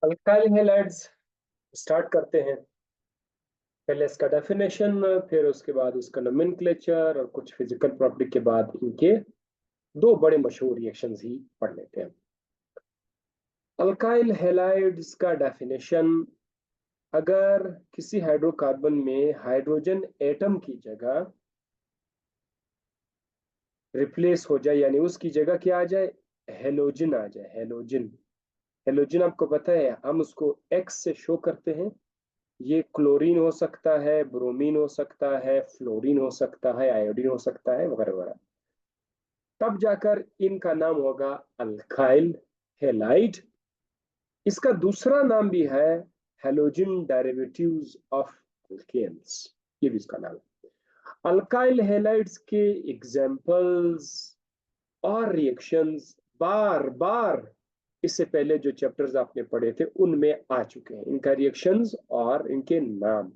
Alkyl halides start करते हैं। पहले इसका डेफिनेशन, फिर उसके बाद उसका नोमेनक्लेचर और कुछ फिजिकल प्रॉपर्टी के बाद इनके दो बड़े मशहूर रिएक्शंस ही पढ़ लेते हैं। अल्काइल हैलाइड्स का डेफिनेशन, अगर किसी हाइड्रोकार्बन में हाइड्रोजन एटम की जगह रिप्लेस हो जाए, यानी उसकी जगह क्या आ जाए, हेलोजन आ जाए। हेलोजन हेलोजन आपको पता है, हम उसको एक्स से शो करते हैं। ये क्लोरीन हो सकता है, ब्रोमीन हो सकता है, फ्लोरीन हो सकता है, आयोडीन हो सकता है, वगैरह वगैरह। तब जाकर इनका नाम होगा अल्काइल हैलाइड। इसका दूसरा नाम भी है हेलोजन डेरिवेटिव्स ऑफ अल्केन्स, ये भी इसका नाम है। अल्काइल हैलाइड्स के एग्जांपल्स और रिएक्शंस बार बार इससे पहले जो चैप्टर्स आपने पढ़े थे उनमें आ चुके हैं। इनका रिएक्शंस और इनके नाम,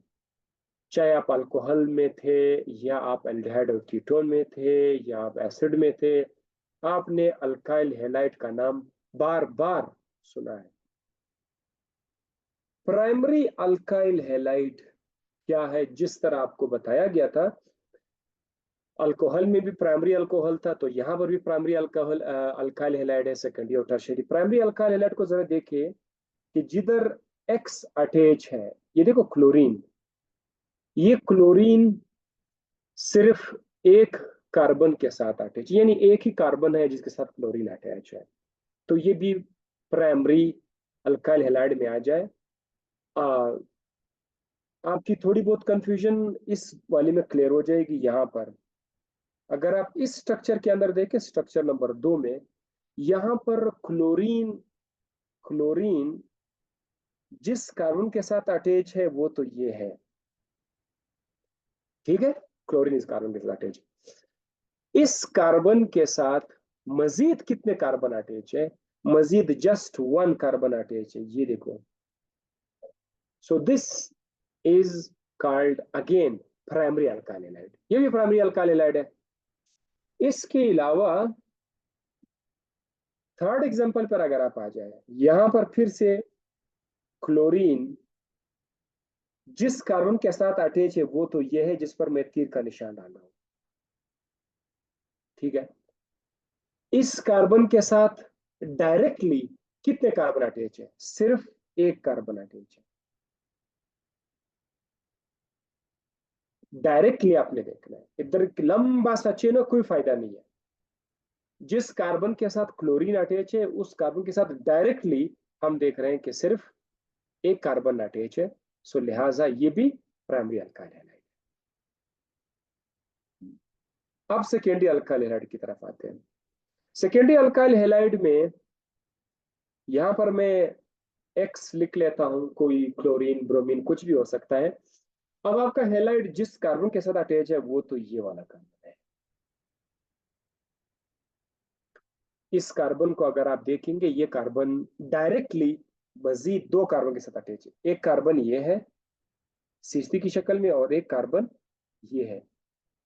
चाहे आप अल्कोहल में थे, या आप एल्डिहाइड और कीटोन में थे, या आप एसिड में थे, आपने अल्काइल हैलाइड का नाम बार बार सुना है। प्राइमरी अल्काइल हैलाइड क्या है? जिस तरह आपको बताया गया था, अल्कोहल में भी प्राइमरी अल्कोहल था, तो यहां पर भी प्राइमरी अल्कोहल अल्काइल हैलाइड है। सेकेंडरी और टर्शियरी। प्राइमरी अल्काइल हैलाइड को जरा देखिए कि जिधर एक्स अटैच है, ये देखो क्लोरीन, ये क्लोरीन सिर्फ एक कार्बन के साथ अटैच, यानी एक ही कार्बन है जिसके साथ क्लोरीन अटैच है, तो ये भी प्राइमरी अल्काइल हैलाइड में आ जाए। आ, आपकी थोड़ी बहुत कंफ्यूजन इस वाले में क्लियर हो जाएगी। यहां पर अगर आप इस स्ट्रक्चर के अंदर देखें, स्ट्रक्चर नंबर 2 में, यहां पर क्लोरीन क्लोरीन जिस कार्बन के साथ अटैच है वो तो ये है, ठीक है। क्लोरीन इस कार्बन के साथ अटैच, इस कार्बन के साथ मजीद कितने कार्बन अटैच है? मजीद जस्ट वन कार्बन अटैच है, ये देखो। So this is called again primary alkyl halide. ये भी प्राइमरी अल्काइल हैलाइड है। इसके अलावा थर्ड एग्जांपल पर अगर आप आ जाए, यहां पर फिर से क्लोरीन जिस कार्बन के साथ अटैच है वो तो ये है जिस पर मैं तीर का निशान डाल रहा हूं, ठीक है। इस कार्बन के साथ डायरेक्टली कितने कार्बन अटैच है? सिर्फ एक कार्बन अटैच है। डायरेक्टली आपने देखना है, इधर लंबा सा चेन है, कोई फायदा नहीं है। जिस कार्बन के साथ क्लोरीन अटैच है उस कार्बन के साथ डायरेक्टली हम देख रहे हैं कि सिर्फ एक कार्बन अटैच है, सो लिहाजा ये भी प्राइमरी अल्काइल हैलाइड। अब सेकेंडरी अल्काइल हैलाइड की तरफ आते हैं। सेकेंडरी अल्काइल हैलाइड में यहां पर मैं एक्स लिख लेता हूं, कोई क्लोरीन ब्रोमीन कुछ भी हो सकता है। अब आपका हैलाइड जिस कार्बन के साथ अटैच है वो तो ये वाला कार्बन है। इस कार्बन को अगर आप देखेंगे, ये कार्बन डायरेक्टली मजीद दो कार्बन के साथ अटैच है। एक कार्बन ये है सीसी की शक्ल में, और एक कार्बन ये है।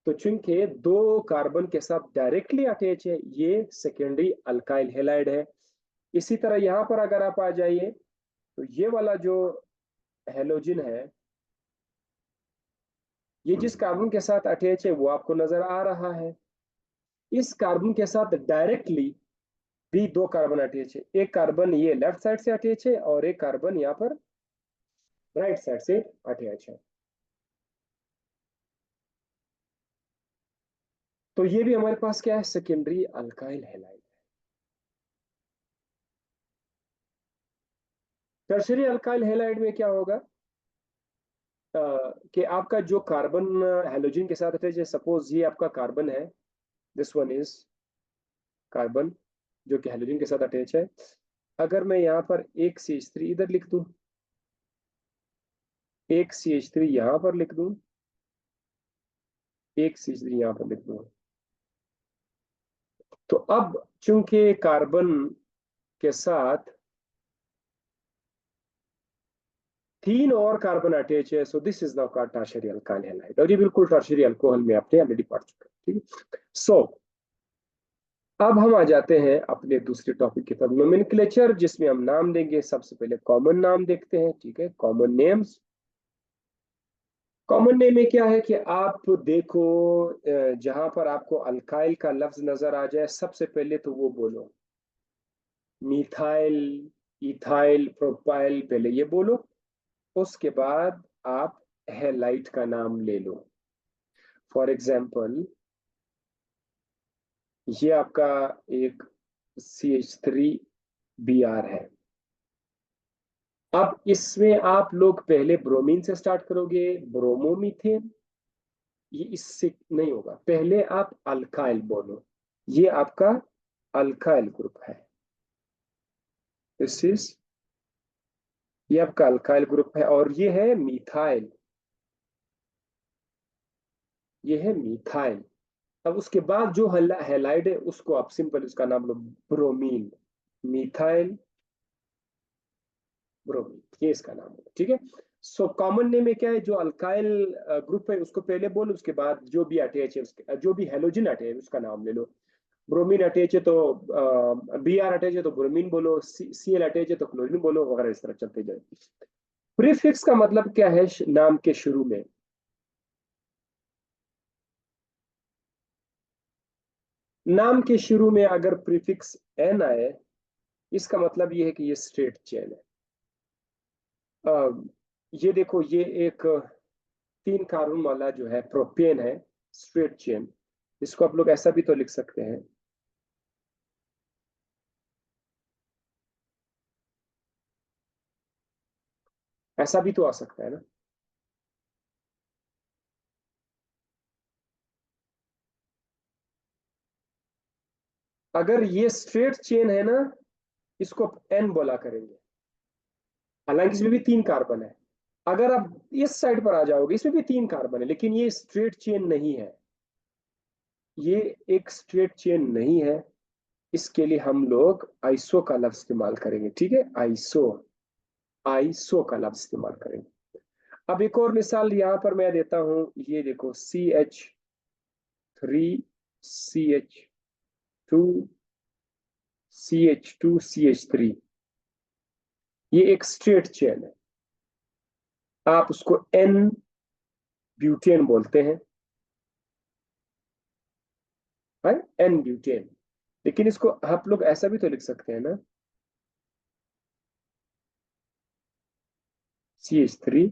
तो चूंकि दो कार्बन के साथ डायरेक्टली अटैच है, ये सेकेंडरी अल्काइल हैलाइड है। इसी तरह यहां पर अगर आप आ जाइए, तो ये वाला जो हेलोजन है, ये जिस कार्बन के साथ अटैच है वो आपको नजर आ रहा है। इस कार्बन के साथ डायरेक्टली भी दो कार्बन अटैच है। एक कार्बन ये लेफ्ट साइड से अटैच है, और एक कार्बन यहाँ पर राइट साइड से अटैच है। तो ये भी हमारे पास क्या है? Secondary alkyl halide. Tertiary alkyl halide में क्या होगा कि आपका जो कार्बन हेलोजन के साथ अटैच है, सपोज ये आपका कार्बन है, दिस वन इज कार्बन जो कि हेलोजन के साथ अटैच है। अगर मैं यहाँ पर एक CH3 इधर लिख दूं, एक CH3 यहां पर लिख दूं, एक CH3 यहां पर लिख दूं, तो अब चूंकि कार्बन के साथ तीन और कार्बन अटैच है, so this is now called tertiary alkyl halide. और ये बिल्कुल टर्शियरी अल्कोहल में आपने ऑलरेडी पढ़ चुके हैं, ठीक है। सो अब हम आ जाते हैं अपने दूसरे टॉपिक की तरफ, नोमेनक्लेचर, जिसमें हम नाम देंगे। सबसे पहले कॉमन नाम देखते हैं, ठीक है, कॉमन नेम्स। कॉमन नेम में क्या है कि आप देखो, जहां पर आपको अल्काइल का लफ्ज नजर आ जाए, सबसे पहले तो वो बोलो। मिथाइल, इथाइल, प्रोपाइल, पहले ये बोलो। उसके बाद आप हैलाइट का नाम ले लो। फॉर एग्जाम्पल, ये आपका एक CH3Br है। अब इसमें आप लोग पहले ब्रोमीन से स्टार्ट करोगे, ब्रोमोमीथेन। ये इससे नहीं होगा, पहले आप अल्काइल बोलो। ये आपका अल्काइल ग्रुप है। दिस इज, ये आपका अल्काइल ग्रुप है, और ये है मिथाइल। ये है मिथाइल। अब उसके बाद जो हैलाइड है, उसको आप सिंपल उसका नाम लो ब्रोमीन। मिथाइल ब्रोमीन, ये इसका नाम है, ठीक है। सो कॉमन नेम में क्या है, जो अल्काइल ग्रुप है उसको पहले बोलो, उसके बाद जो भी अटैच है उसके, जो भी हेलोजन अटैच है उसका नाम ले लो। ब्रोमीन अटैच है तो Br अटैच है तो ब्रोमीन बोलो, Cl अटैच है तो क्लोरीन बोलो, वगैरह इस तरह चलते जाए। प्रीफिक्स का मतलब क्या है नाम के शुरू में? नाम के शुरू में अगर प्रीफिक्स एन आए, इसका मतलब ये है कि ये स्ट्रेट चेन है। ये देखो, ये एक 3 कार्बन वाला जो है प्रोपेन है, स्ट्रेट चेन। इसको आप लोग ऐसा भी तो लिख सकते हैं। ऐसा भी तो आ सकता है ना। अगर ये स्ट्रेट चेन है ना, इसको एन बोला करेंगे। हालांकि इसमें भी 3 कार्बन है। अगर आप इस साइड पर आ जाओगे, इसमें भी 3 कार्बन है, लेकिन ये स्ट्रेट चेन नहीं है। ये एक स्ट्रेट चेन नहीं है। इसके लिए हम लोग आइसो का लफ्ज इस्तेमाल करेंगे, ठीक है, आइसो। आइसो का लफ्ज इस्तेमाल करेंगे। अब एक और मिसाल यहां पर मैं देता हूं। ये देखो, CH3, CH2, CH2, CH3। ये एक स्ट्रेट चेन है। आप उसको एन ब्यूटेन बोलते हैं, है, एन ब्यूटेन। लेकिन इसको आप लोग ऐसा भी तो लिख सकते हैं ना, CH3,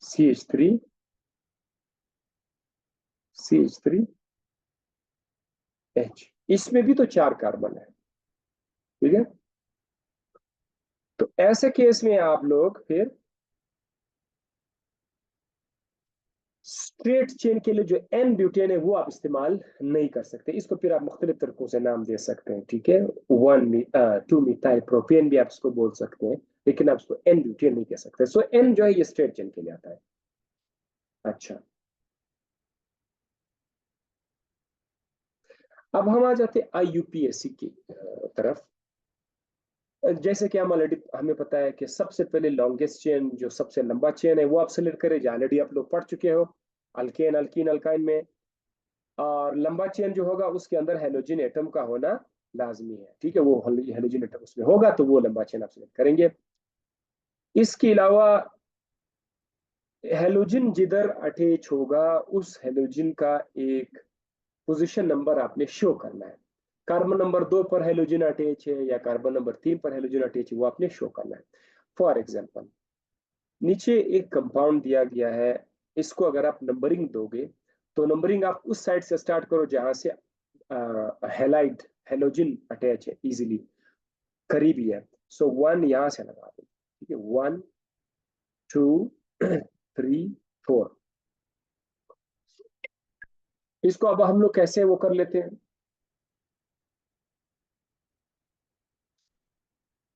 CH3, CH3H। इसमें भी तो 4 कार्बन है, ठीक है। तो ऐसे केस में आप लोग फिर स्ट्रेट चेन के लिए जो एन ब्यूटेन है वो आप इस्तेमाल नहीं कर सकते। इसको फिर आप मुख्तलिफ तरीकों से नाम दे सकते हैं, ठीक है। 2 मिथाइल प्रोपेन भी आप इसको बोल सकते हैं, लेकिन आप इसको एन ब्यूटेन नहीं कह सकते। सो एन जो है ये स्ट्रेट चेन के लिए आता है। अच्छा, अब हम आ जाते हैं IUPAC की तरफ। जैसे कि हम ऑलरेडी, हमें पता है कि सबसे पहले लॉन्गेस्ट चेन, जो सबसे लंबा चेन है, वो आप सेलेक्ट करें, जो ऑलरेडी आप लोग पढ़ चुके हो, अल्केन, अल्कीन, अल्काइन में। और लंबा चेन जो होगा उसके अंदर हेलोजन एटम का होना लाजमी है, ठीक है। वो हेलोजन एटम उसमें होगा तो वो लंबा चेन आप सेलेक्ट करेंगे। इसके अलावा हेलोजन जिधर अटैच होगा, उस हेलोजन का एक पोजीशन नंबर आपने शो करना है। कार्बन नंबर 2 पर हेलोजन अटैच है या कार्बन नंबर 3 पर हेलोजन अटैच है, वो आपने शो करना है। फॉर एग्जाम्पल, नीचे एक कंपाउंड दिया गया है। इसको अगर आप नंबरिंग दोगे, तो नंबरिंग आप उस साइड से स्टार्ट करो जहां से हेलाइड, हेलोजन अटैच है, इजीली करीबी है। सो 1 यहां से लगा दो, ठीक है। 1, 2, 3, 4। इसको अब हम लोग कैसे वो कर लेते हैं?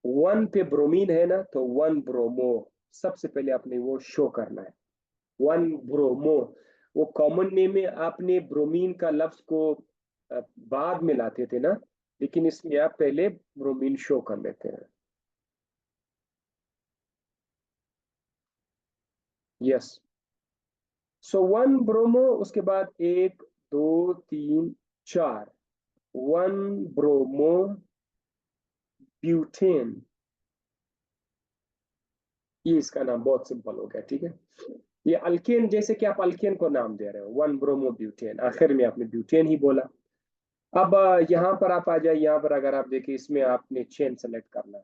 1 पे ब्रोमीन है ना, तो 1 ब्रोमो, सबसे पहले आपने वो शो करना है। 1 ब्रोमो। वो कॉमन नेम में आपने ब्रोमीन का लफ्ज को बाद में लाते थे ना, लेकिन इसमें आप पहले ब्रोमीन शो कर लेते हैं। यस। सो 1 ब्रोमो, उसके बाद 1, 2, 3, 4 1 ब्रोमो ब्यूटेन। ये इसका नाम बहुत सिंपल हो गया, ठीक है। ये अल्केन, जैसे कि आप अल्केन को नाम दे रहे हो, 1 ब्रोमो ब्यूटेन, आखिर में आपने ब्यूटेन ही बोला। अब यहाँ पर आप आ जाए, यहाँ पर अगर आप देखिए, इसमें आपने चेन सेलेक्ट करना है।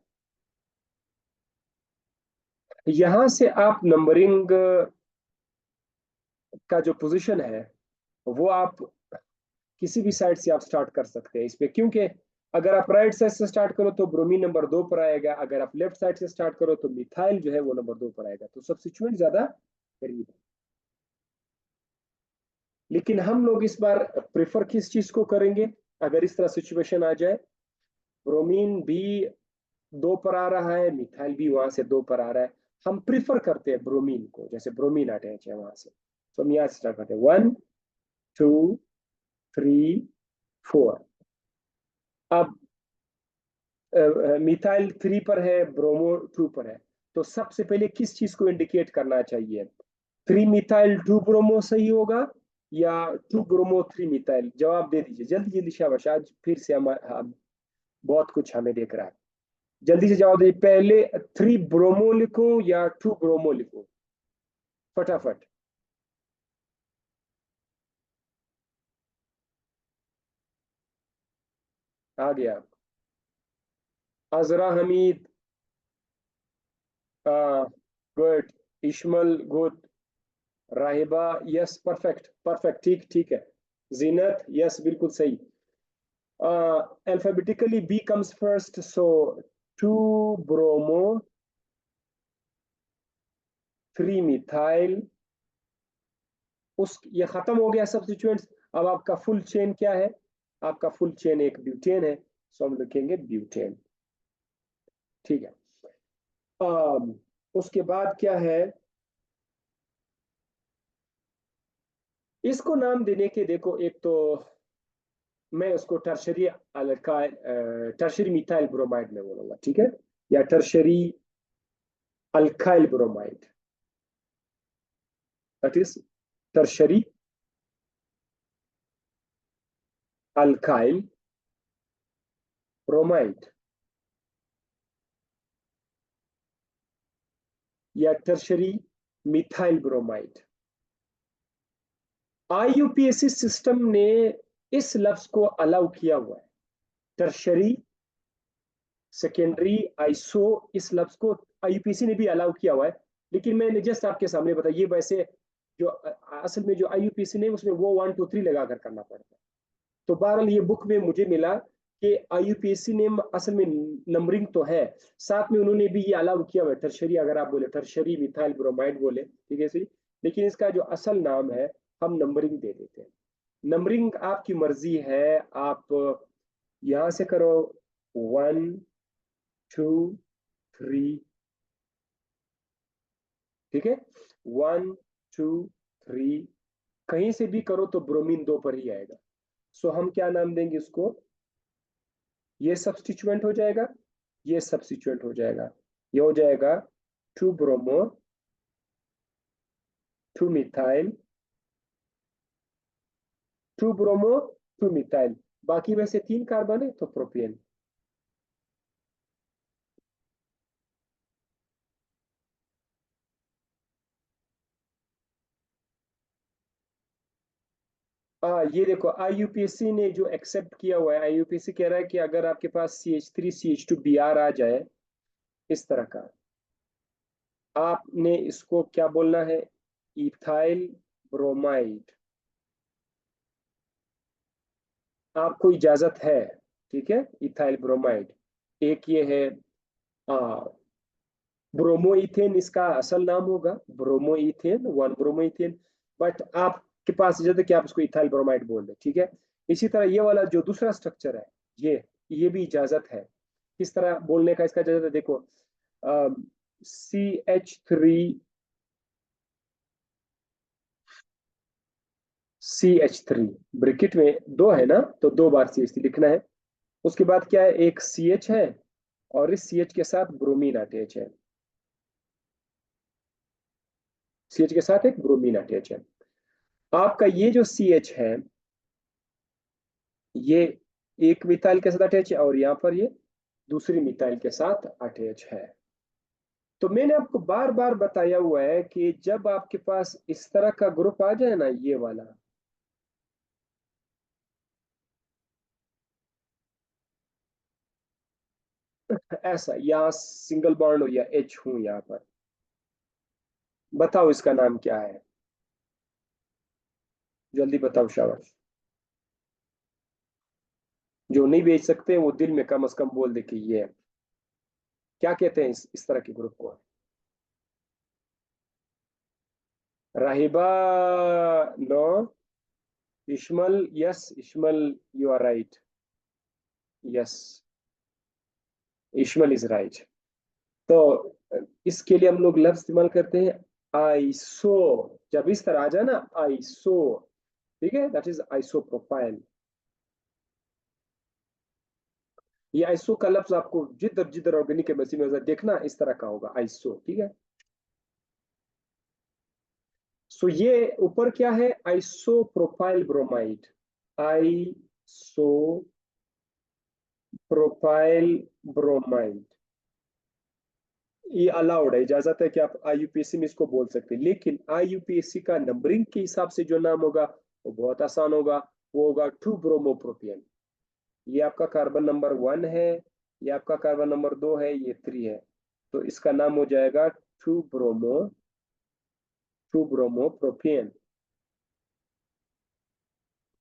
यहां से आप नंबरिंग का जो पोजीशन है वो आप किसी भी साइड से आप स्टार्ट कर सकते हैं इस पे, क्योंकि अगर आप राइट साइड से स्टार्ट करो तो ब्रोमीन नंबर 2 पर आएगा, अगर आप लेफ्ट साइड से स्टार्ट करो तो मिथाइल जो है वो नंबर 2 पर आएगा, तो सब्स्टिट्यूएंट ज्यादा करीब है। लेकिन हम लोग इस बार प्रेफर किस चीज को करेंगे, अगर इस तरह सिचुएशन आ जाए, ब्रोमीन भी 2 पर आ रहा है, मिथाइल भी वहां से 2 पर आ रहा है, हम प्रिफर करते हैं ब्रोमीन को, जैसे ब्रोमीन अटैच है वहां से, तो हम यहाँ से स्टार्ट करते हैं 1 2 3 4। अब मिथाइल 3 पर है, ब्रोमो 2 पर है, तो सबसे पहले किस चीज को इंडिकेट करना चाहिए, 3 मिथाइल 2 ब्रोमो सही होगा या 2 ब्रोमो 3 मिथाइल? जवाब दे दीजिए जल्दी जल्दी, शाबाश, आज फिर से हम बहुत कुछ हमें देख रहा है। जल्दी से जवाब दीजिए, पहले 3 ब्रोमो लिखो या 2 ब्रोमो लिखो, फटाफट। आ गया। Azra Hamid, good. Ishmal, good. Rahiba, yes, perfect perfect, ठीक ठीक है। जीनत, यस, बिल्कुल सही। Alphabetically B comes first, so 2 bromo 3 methyl, उस ये खत्म हो गया सब्स्टिट्यूएंट्स। अब आपका फुल चेन क्या है, आपका फुल चेन एक ब्यूटेन है, सो हम लिखेंगे ब्यूटेन, ठीक है। उसके बाद क्या है, इसको नाम देने के देखो, एक तो मैं उसको tertiary alkyl, tertiary methyl bromide में बोलूंगा, ठीक है, या tertiary alkyl bromide, that is tertiary alkyl bromide या tertiary methyl bromide. IUPAC system ने इस लफ्ज को अलाउ किया हुआ है, टर्शरी, सेकेंडरी, आइसो, इस लफ्ज को आईयूपीएसी ने भी अलाउ किया हुआ है। लेकिन मैंने जस्ट आपके सामने बताया, ये वैसे जो असल में जो आईयूपीएसी ने उसमें वो 1 2 3 लगा कर करना पड़ता है। तो बहरहाल ये बुक में मुझे मिला कि आईयूपीएसी ने असल में नंबरिंग तो है, साथ में उन्होंने भी ये अलाउ किया हुआ है टर्शरी, अगर आप बोले टर्शरी मिथाइल ब्रोमाइड बोले, ठीक है सही। लेकिन इसका जो असल नाम है हम नंबरिंग दे देते हैं। नंबरिंग आपकी मर्जी है, आप यहां से करो 1 2 3, ठीक है, 1 2 3, कहीं से भी करो तो ब्रोमीन 2 पर ही आएगा। सो हम क्या नाम देंगे उसको, ये सब्स्टिट्यूएंट हो जाएगा, ये सब्स्टिट्यूएंट हो जाएगा, ये हो जाएगा 2 ब्रोमो 2 मिथाइल, 2 ब्रोमो 2 मिथाइल, बाकी में से 3 कार्बन है तो प्रोपेन। ये देखो आईयूपीएसी ने जो एक्सेप्ट किया हुआ है, आईयूपीएसी कह रहा है कि अगर आपके पास CH3CH2Br आ जाए इस तरह का, आपने इसको क्या बोलना है, इथाइल ब्रोमाइड, आपको इजाजत है, ठीक है, इथाइल ब्रोमाइड। एक ये है ब्रोमो इथेन, इसका असल नाम होगा bromo ethane, 1 bromo ethane, but आपके पास इजाजत है कि आप उसको इथाइल ब्रोमाइड बोल दें, ठीक है। इसी तरह ये वाला जो दूसरा स्ट्रक्चर है, ये भी इजाजत है, किस तरह बोलने का इसका इजाजत है, देखो CH3 ब्रैकेट में 2 है ना, तो 2 बार CH3 लिखना है। उसके बाद क्या है, एक CH है और इस CH के साथ ब्रोमीन अटैच है, CH के साथ एक ब्रोमीन अटैच है। आपका ये जो CH है ये एक मिथाइल के साथ अटैच है और यहाँ पर ये दूसरी मिथाइल के साथ अटैच है। तो मैंने आपको बार बार बताया हुआ है कि जब आपके पास इस तरह का ग्रुप आ जाए ना, ये वाला, ऐसा, या सिंगल बॉन्ड हो या एच हूं यहाँ पर, बताओ इसका नाम क्या है? जल्दी बताओ, शाबाश। जो नहीं बेच सकते वो दिल में कम से कम बोल दे कि ये है। क्या कहते हैं इस तरह के ग्रुप को? Rahiba, no. Ishmal, yes Ishmal, you are right. Yes, Ishmal is right. तो इसके लिए हम लोग लफ्ज इस्तेमाल करते हैं आइसो। जब इस तरह आ जाए ना, आइसो, ठीक है, दैट इज आइसो प्रोफाइल। ये आइसो का लफ्ज आपको जिधर जिधर ऑर्गेनिक केमिस्ट्री में देखना इस तरह का होगा, आइसो, ठीक है। सो ये ऊपर क्या है? Iso propyl bromide. Iso propyl bromide, ये अलाउड है, इजाजत है कि आप आईयूपीएससी में इसको बोल सकते हैं, लेकिन आईयूपीएससी का नंबरिंग के हिसाब से जो नाम होगा वो बहुत आसान होगा। वो होगा 2 ब्रोमोप्रोपियन। ये आपका कार्बन नंबर 1 है, ये आपका कार्बन नंबर 2 है, ये 3 है। तो इसका नाम हो जाएगा 2 ब्रोमोप्रोपियन।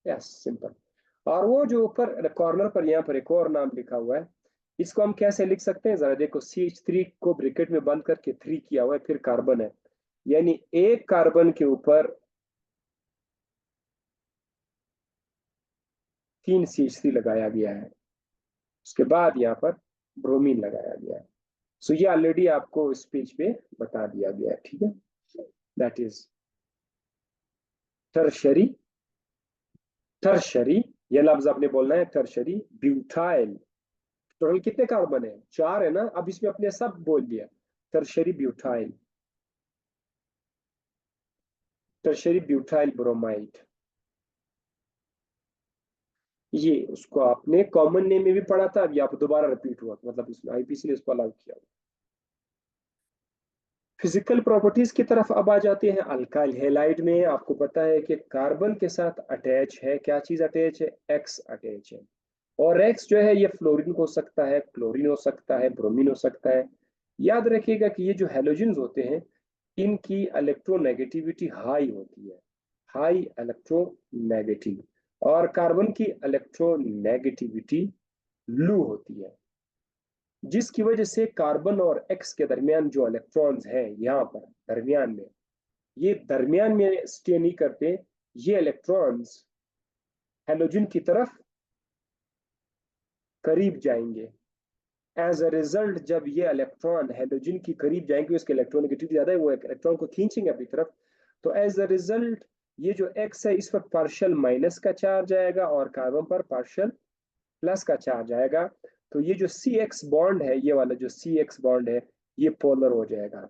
Yes, simple. और वो जो ऊपर कॉर्नर पर यहाँ पर एक और नाम लिखा हुआ है, इसको हम कैसे लिख सकते हैं? जरा देखो, CH3 को ब्रैकेट में बंद करके 3 किया हुआ है, फिर कार्बन है, यानी एक कार्बन के ऊपर 3 CH3 लगाया गया है। उसके बाद यहाँ पर ब्रोमीन लगाया गया है। सो ये ऑलरेडी आपको इस पेज पे बता दिया गया है, ठीक है। That is tertiary. टर्शरी, ये लफ्ज आपने बोलना है, टर्शरी ब्यूटाइल। टोटल कितने कार्बन है? 4 है ना, अब इसमें अपने सब बोल दिया। Tertiary butyl, tertiary butyl bromide. ये उसको आपने कॉमन नेम में भी पढ़ा था, अब यहाँ पर दोबारा रिपीट हुआ, मतलब इसमें आईपीसी ने इसको अलाउ किया। फिजिकल प्रॉपर्टीज की तरफ अब आ जाते हैं। अल्काइल हैलाइड में आपको पता है कि कार्बन के साथ अटैच है, क्या चीज अटैच है? एक्स अटैच है। और एक्स जो है ये फ्लोरीन हो सकता है, क्लोरीन हो सकता है, ब्रोमीन हो सकता है। याद रखिएगा कि ये जो हेलोजेंस होते हैं, इनकी इलेक्ट्रोनेगेटिविटी हाई होती है, हाई इलेक्ट्रोनेगेटिव। और कार्बन की इलेक्ट्रोनेगेटिविटी लो होती है, जिसकी वजह से कार्बन और एक्स के दरमियान जो इलेक्ट्रॉन्स हैं यहाँ पर दरमियान में, ये दरमियान में स्टे नहीं करते। ये इलेक्ट्रॉन्स हेलोजन की तरफ करीब जाएंगे। एज अ रिजल्ट, जब ये इलेक्ट्रॉन हेलोजन की करीब जाएंगे, उसके इलेक्ट्रोनेगेटिविटी ज्यादा है, वो इलेक्ट्रॉन को खींचेंगे अपनी तरफ। तो एज अ रिजल्ट, ये जो एक्स है इस पर पार्शियल माइनस का चार्ज आएगा और कार्बन पर पार्शियल प्लस का चार्ज आएगा। तो ये जो सी एक्स बॉन्ड है, ये वाला जो सी एक्स बॉन्ड है, ये पोलर हो जाएगा।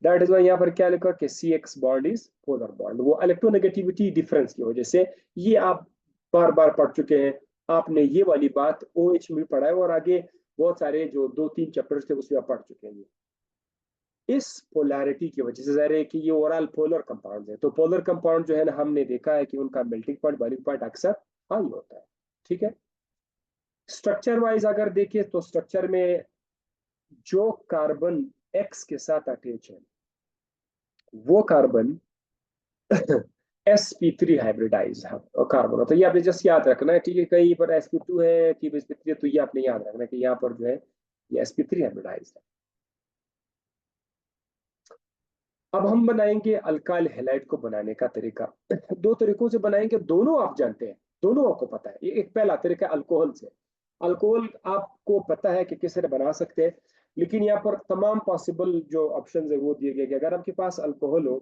दैट इज वाई यहाँ पर क्या लिखा कि C X bond is polar bond, वो इलेक्ट्रोनेगेटिविटी डिफरेंस की वजह से। ये आप बार बार पढ़ चुके हैं, आपने ये वाली बात ओ एच में भी पढ़ा है, और आगे बहुत सारे जो 2-3 चैप्टर्स थे उसमें आप पढ़ चुके हैं। इस पोलैरिटी की वजह से जाहिर है कि ये ओवरऑल पोलर कंपाउंड है। तो पोलर कंपाउंड जो है ना, हमने देखा है कि उनका मेल्टिंग पॉइंट, बॉइलिंग पॉइंट अक्सर हाई होता है, ठीक है। स्ट्रक्चर वाइज अगर देखिए तो स्ट्रक्चर में जो कार्बन एक्स के साथ अटैच है, वो कार्बन sp3 हाइब्रिडाइज कार्बन होता है। ये आपने जस्ट याद रखना है, ठीक है। कहीं पर sp2 है कि sp3 है, तो ये आपने याद रखना है कि यहाँ पर जो है ये sp3 हाइब्रिडाइज है। अब हम बनाएंगे अल्काइल हैलाइड को बनाने का तरीका। 2 तरीकों से बनाएंगे, दोनों आप जानते हैं, दोनों आपको पता है। एक पहला तरीका अल्कोहल से। अल्कोहल आपको पता है कि किस तरह बना सकते हैं, लेकिन यहाँ पर तमाम पॉसिबल जो ऑप्शन है वो दिए गए कि अगर आपके पास अल्कोहल हो,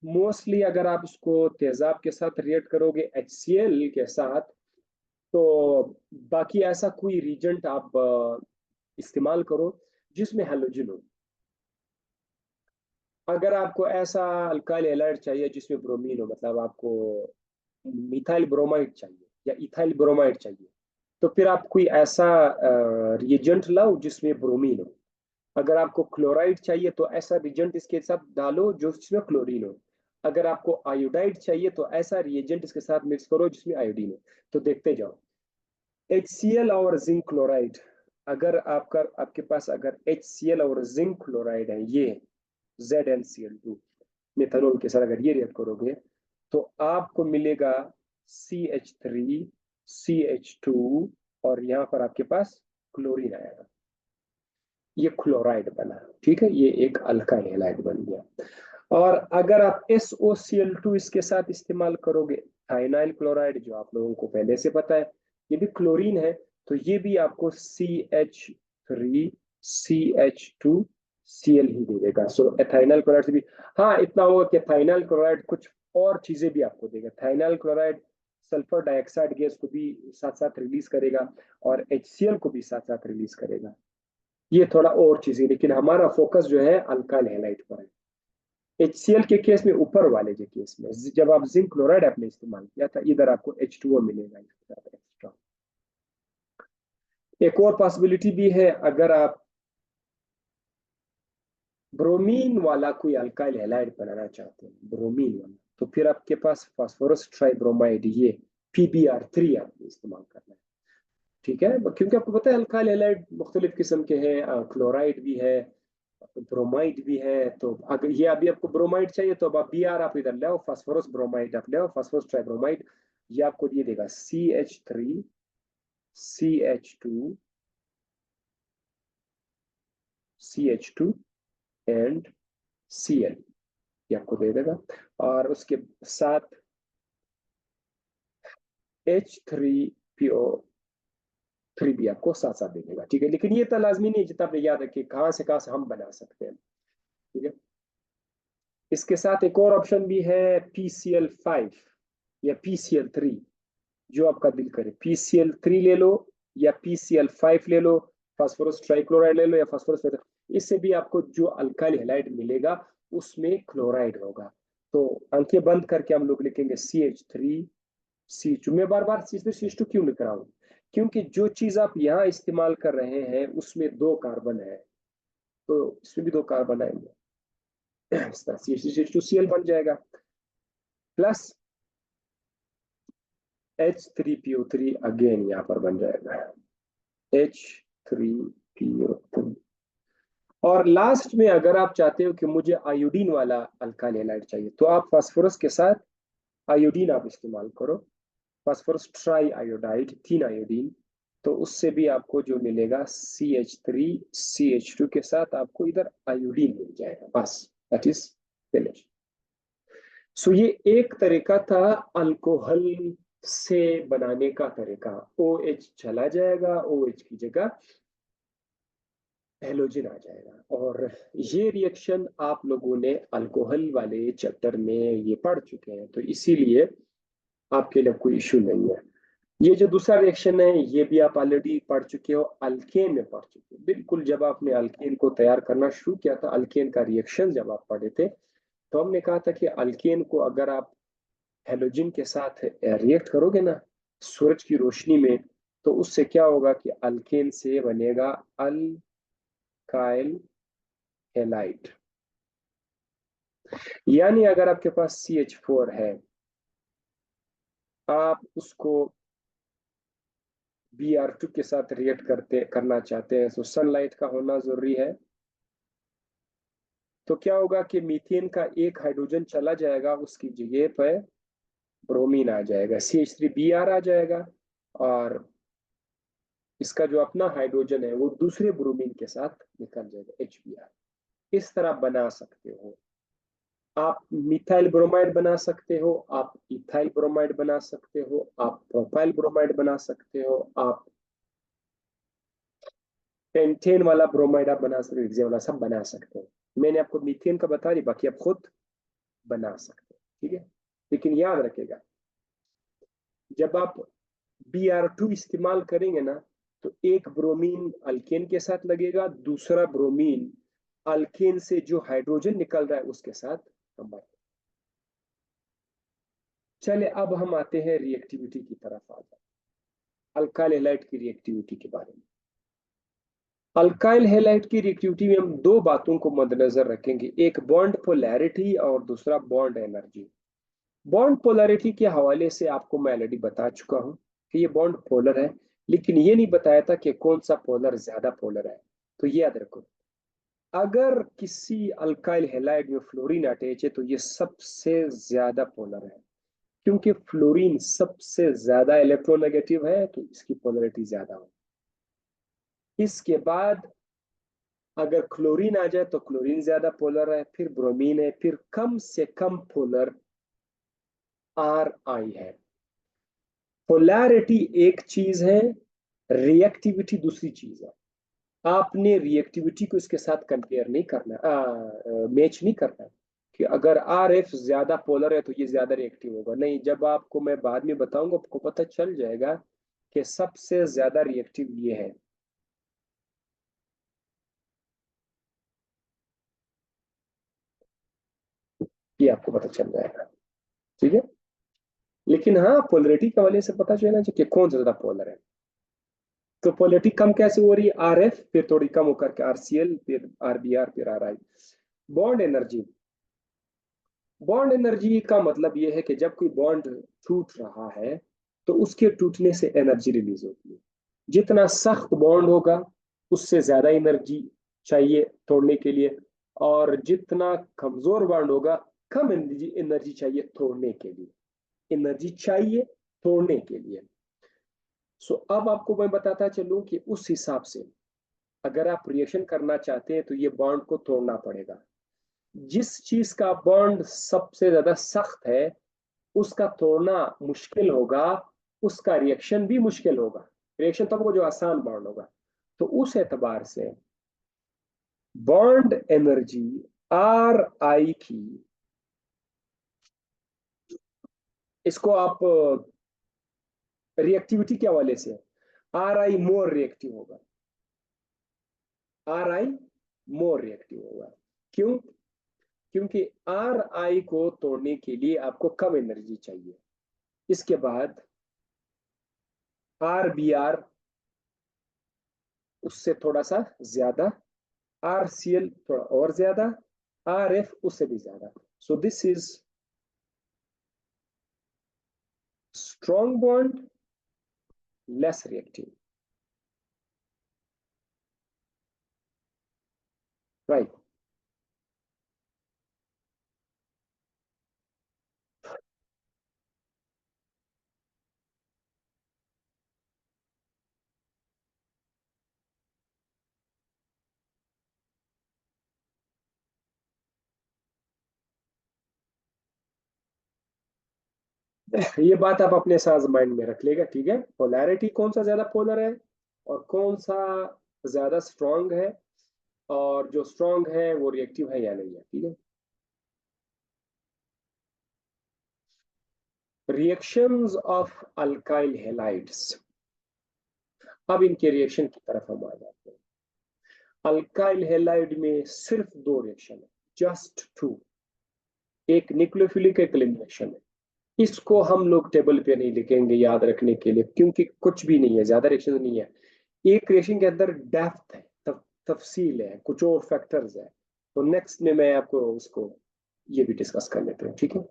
मोस्टली अगर आप इसको तेजाब के साथ रिएक्ट करोगे HCl के साथ, तो बाकी ऐसा कोई रीजेंट आप इस्तेमाल करो जिसमें हेलोजन हो। अगर आपको ऐसा अल्काइल हैलाइड चाहिए जिसमें ब्रोमीन हो, मतलब आपको मिथाइल ब्रोमाइड चाहिए या इथाइल ब्रोमाइड चाहिए, तो फिर आप कोई ऐसा रिएजेंट लाओ जिसमें ब्रोमीन हो। अगर आपको क्लोराइड चाहिए तो ऐसा रिएजेंट इसके साथ डालो जो जिसमें क्लोरीन हो। अगर आपको आयोडाइड चाहिए तो ऐसा रिएजेंट इसके साथ मिक्स करो जिसमें आयोडीन हो। तो देखते जाओ, HCl और जिंक क्लोराइड, अगर आपके पास अगर HCl और जिंक क्लोराइड है, ये ZnCl2 मेथनॉल के साथ अगर ये रिएक्ट करोगे तो आपको मिलेगा CH3CH2 और यहाँ पर आपके पास क्लोरीन आएगा, ये क्लोराइड बना। ठीक है, ये एक अल्काइल हैलाइड बन गया। और अगर आप SOCl2 इसके साथ इस्तेमाल करोगे, थाइनाइल क्लोराइड, जो आप लोगों को पहले से पता है, ये भी क्लोरीन है, तो ये भी आपको CH3CH2Cl ही दे देगा। सो एथाइनाइल क्लोराइड से भी, हाँ इतना होगा कि थाइनाइल क्लोराइड कुछ और चीजें भी आपको देगा। थाइनाइल क्लोराइड सल्फर डाइऑक्साइड गैस को भी साथ साथ रिलीज करेगा और HCl को भी साथ साथ रिलीज करेगा। ये थोड़ा और चीजें, लेकिन हमारा फोकस जो है अल्काइल हैलाइड पर है। HCl के केस में, ऊपर वाले जो केस में, जब आप जिंक क्लोराइड आपने इस्तेमाल किया था, इधर आपको H2O मिलेगा एक्स्ट्रा। एक और पॉसिबिलिटी भी है, अगर आप ब्रोमीन वाला कोई अल्काइल हैलाइड बनाना चाहते हैं, ब्रोमीन वाला, तो फिर आपके पास फास्फोरस ट्राइब्रोमाइड, ये PBr3 आपको इस्तेमाल करना है। ठीक है, क्योंकि आपको पता है अल्काइल हैलाइड मुख्तलिफ किस्म के हैं, क्लोराइड भी है, ब्रोमाइड भी है। तो अगर ये अभी आपको ब्रोमाइड चाहिए तो अब आप Br आप इधर ले आओ, फास्फोरस ब्रोमाइड आप ले आओ, फास्फोरस ट्राइब्रोमाइड, ये आपको ये देगा CH3CH2 एंड Cl, ये आपको दे देगा। और उसके साथ H3PO3 भी आपको साथ साथ दे देगा। ठीक है, लेकिन ये तो लाजमी नहीं है, जितना आपने याद रखिए कहाँ से हम बना सकते हैं। ठीक है, इसके साथ एक और ऑप्शन भी है PCl5 या PCl3, जो आपका दिल करे, PCl3 ले लो या PCl5 ले लो, फास्फोरस ट्राइक्लोराइड ले लो या फास्फोरस, इससे भी आपको जो अल्काइल हैलाइड मिलेगा उसमें क्लोराइड होगा। तो आंखें बंद करके हम लोग लिखेंगे CH3C2। मैं बार बार CH2 क्यों लिख रहा हूँ, क्योंकि जो चीज आप यहाँ इस्तेमाल कर रहे हैं उसमें 2 कार्बन है, तो इसमें भी 2 कार्बन आएंगे, इस तरह CH3CH2Cl बन जाएगा, प्लस H3PO3 अगेन यहाँ पर बन जाएगा H3PO3। और लास्ट में अगर आप चाहते हो कि मुझे आयोडीन वाला अल्काइल हैलाइड चाहिए, तो आप फास्फोरस के साथ आयोडीन आप इस्तेमाल करो, फास्फोरस ट्राई आयोडाइड, 3 आयोडीन, तो उससे भी आपको जो मिलेगा CH3CH2 के साथ आपको इधर आयोडीन मिल जाएगा, बस दैट इज फिनिश। सो ये एक तरीका था अल्कोहल से बनाने का तरीका। OH चला जाएगा, OH की जगह हेलोजन आ जाएगा। और ये रिएक्शन आप लोगों ने अल्कोहल वाले चैप्टर में ये पढ़ चुके हैं, तो इसीलिए आपके लिए कोई इश्यू नहीं है। ये जो दूसरा रिएक्शन है ये भी आप ऑलरेडी पढ़ चुके हो, अल्केन में पढ़ चुके हो। बिल्कुल, जब आपने अल्केन को तैयार करना शुरू किया था, अल्केन का रिएक्शन जब आप पढ़े थे, तो हमने कहा था कि अल्केन को अगर आप हेलोजन के साथ रिएक्ट करोगे ना सूरज की रोशनी में, तो उससे क्या होगा कि अल्केन से बनेगा अल्काइल हैलाइड। यानी अगर आपके पास CH4 है, आप उसको Br2 के साथ रिएक्ट करना चाहते हैं, तो सनलाइट का होना जरूरी है। तो क्या होगा कि मीथेन का एक हाइड्रोजन चला जाएगा, उसकी जगह पर ब्रोमीन आ जाएगा, CH3Br आ जाएगा, और इसका जो अपना हाइड्रोजन है वो दूसरे ब्रोमीन के साथ निकल जाएगा, HBr। इस तरह बना सकते हो आप, मिथाइल ब्रोमाइड बना सकते हो, आप इथाइल ब्रोमाइड बना सकते हो, आप प्रोपाइल ब्रोमाइड बना सकते हो, आप पेंटेन वाला ब्रोमाइड आप बना सकते हो, हेक्सेन वाला सब बना सकते हो। मैंने आपको मीथेन का बता दी, बाकी आप खुद बना सकते हो। ठीक है, लेकिन याद रखेगा जब आप Br2 इस्तेमाल करेंगे ना, तो एक ब्रोमीन अल्केन के साथ लगेगा, दूसरा ब्रोमीन अल्केन से जो हाइड्रोजन निकल रहा है उसके साथ कंबाइन। चले अब हम आते हैं रिएक्टिविटी की तरफ। आ जाए अल्काइल हैलाइड की रिएक्टिविटी के बारे में। अल्काइल हैलाइड की रिएक्टिविटी में हम दो बातों को मद्देनजर रखेंगे, एक बॉन्ड पोलैरिटी और दूसरा बॉन्ड एनर्जी। बॉन्ड पोलैरिटी के हवाले से आपको मैं ऑलरेडी बता चुका हूं कि ये बॉन्ड पोलर है, लेकिन ये नहीं बताया था कि कौन सा पोलर ज्यादा पोलर है। तो ये याद रखो, अगर किसी अल्काइल हैलाइड में फ्लोरीन अटैच है तो ये सबसे ज्यादा पोलर है, क्योंकि फ्लोरीन सबसे ज्यादा इलेक्ट्रोनेगेटिव है तो इसकी पोलरिटी ज्यादा हो। इसके बाद अगर क्लोरीन आ जाए तो क्लोरीन ज्यादा पोलर है, फिर ब्रोमीन है, फिर कम से कम पोलर आर आई है। पोलैरिटी एक चीज है, रिएक्टिविटी दूसरी चीज है। आपने रिएक्टिविटी को इसके साथ कंपेयर नहीं करना, मैच नहीं करना कि अगर आर एफ ज्यादा पोलर है तो ये ज्यादा रिएक्टिव होगा। नहीं, जब आपको मैं बाद में बताऊंगा आपको पता चल जाएगा कि सबसे ज्यादा रिएक्टिव ये है। ये आपको पता चल जाएगा, ठीक है। लेकिन हाँ, पोलरिटी के हवाले से पता चलना चाहिए कि कौन ज्यादा पोलर है। तो पोलरिटी कम कैसे हो रही है, आर एफ, फिर थोड़ी कम होकर के आर सी एल, फिर आर बी आर, फिर are I. Bond energy. Bond energy का मतलब यह है कि जब कोई बॉन्ड टूट रहा है तो उसके टूटने से एनर्जी रिलीज होती है। जितना सख्त बॉन्ड होगा उससे ज्यादा एनर्जी चाहिए तोड़ने के लिए, और जितना कमजोर बॉन्ड होगा कम एनर्जी एनर्जी चाहिए तोड़ने के लिए। एनर्जी चाहिए तोड़ने के लिए। सो अब आपको मैं बताता चलूं कि उस हिसाब से अगर आप रिएक्शन करना चाहते हैं तो ये बॉन्ड को तोड़ना पड़ेगा। जिस चीज का बॉन्ड सबसे ज्यादा सख्त है उसका तोड़ना मुश्किल होगा, उसका रिएक्शन भी मुश्किल होगा। रिएक्शन तब होगा जो आसान बॉन्ड होगा। तो उस एतबार से बॉन्ड एनर्जी आर आई की, इसको आप रिएक्टिविटी के हवाले से आर आई मोर रिएक्टिव होगा। आर आई मोर रिएक्टिव होगा। क्यों? क्योंकि आर आई को तोड़ने के लिए आपको कम एनर्जी चाहिए। इसके बाद आर बी आर उससे थोड़ा सा ज्यादा, आर सी एल थोड़ा और ज्यादा, आर एफ उससे भी ज्यादा। So this is strong bond, less reactive, right. ये बात आप अपने साथ माइंड में रख लेगा, ठीक है। पोलैरिटी कौन सा ज्यादा पोलर है और कौन सा ज्यादा स्ट्रांग है, और जो स्ट्रांग है वो रिएक्टिव है या नहीं है, ठीक है। Reactions of alkyl halides. अब इनके रिएक्शन की तरफ हम आ जाते हैं। अल्काइल हैलाइड में सिर्फ दो रिएक्शन है, जस्ट टू। एक न्यूक्लियोफिलिक, एक एलिमिनेशन है। इसको हम लोग टेबल पे नहीं लिखेंगे याद रखने के लिए, क्योंकि कुछ भी नहीं है, ज्यादा रिएक्शन नहीं है। एक रिएक्शन के अंदर डेप्थ है, तफसील है, कुछ और फैक्टर्स है। तो नेक्स्ट में मैं आपको उसको ये भी डिस्कस कर लेते हैं, ठीक है।